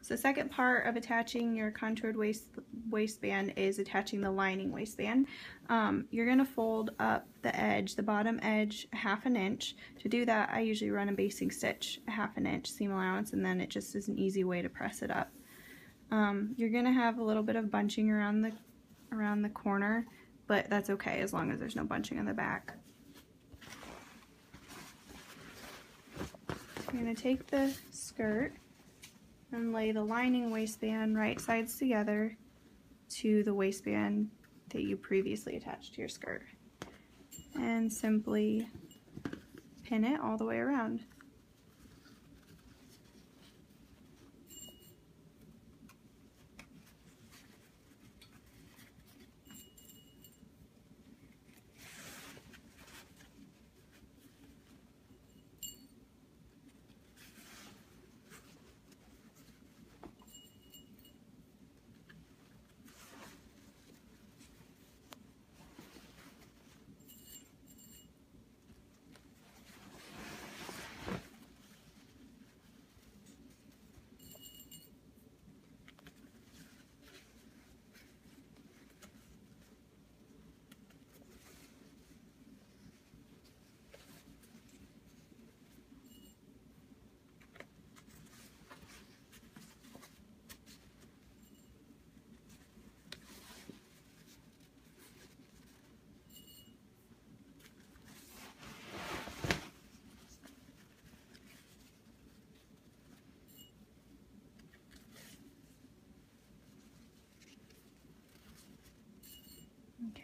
So the second part of attaching your contoured waistband is attaching the lining waistband. You're going to fold up the edge, the bottom edge, 1/2 inch. To do that, I usually run a basting stitch, 1/2 inch seam allowance, and then it just is an easy way to press it up. You're going to have a little bit of bunching around the corner, but that's okay as long as there's no bunching on the back. You're going to take the skirt and lay the lining waistband right sides together to the waistband that you previously attached to your skirt, and simply pin it all the way around.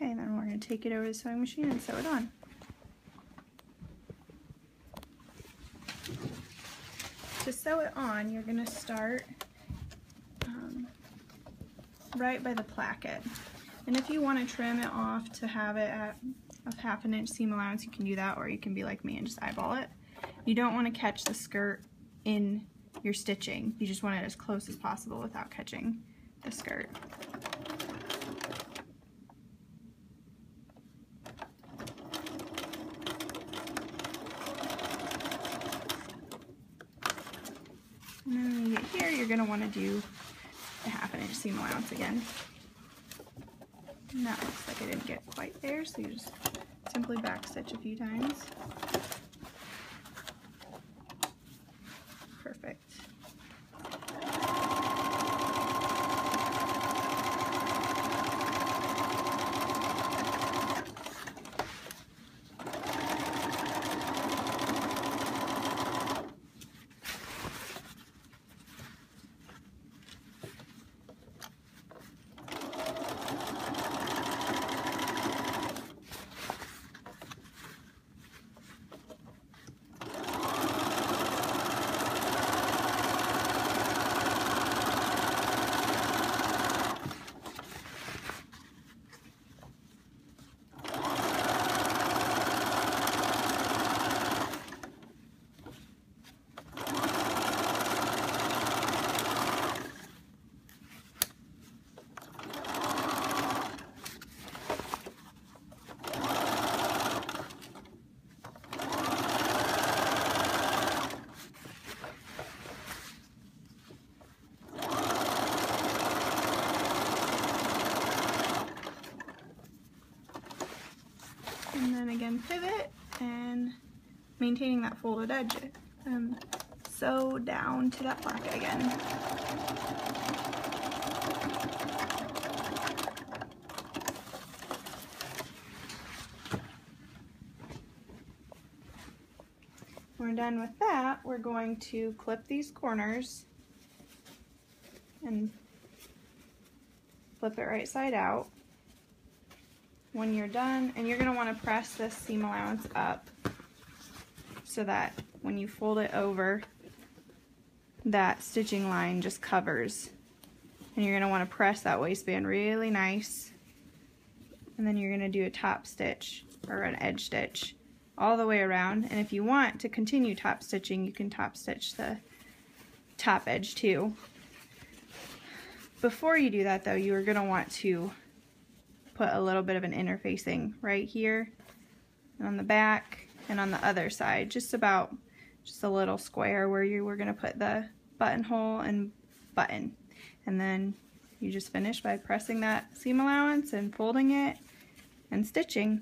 Okay, then we're going to take it over to the sewing machine and sew it on. To sew it on, you're going to start right by the placket. And if you want to trim it off to have it at a 1/2 inch seam allowance, you can do that, or you can be like me and just eyeball it. You don't want to catch the skirt in your stitching. You just want it as close as possible without catching the skirt. And then when you get here, you're going to want to do a 1/2 inch seam allowance again. And that looks like I didn't get quite there, so you just simply back stitch a few times. Perfect. And then again pivot and maintaining that folded edge, sew down to that placket again. When we're done with that, we're going to clip these corners and flip it right side out. When you're done, and you're going to want to press this seam allowance up so that when you fold it over, that stitching line just covers. And you're going to want to press that waistband really nice, and then you're going to do a top stitch or an edge stitch all the way around. And if you want to continue top stitching, you can top stitch the top edge too. Before you do that though, you are going to want to put a little bit of an interfacing right here and on the back and on the other side, just a little square where you were going to put the buttonhole and button. And then you just finish by pressing that seam allowance and folding it and stitching.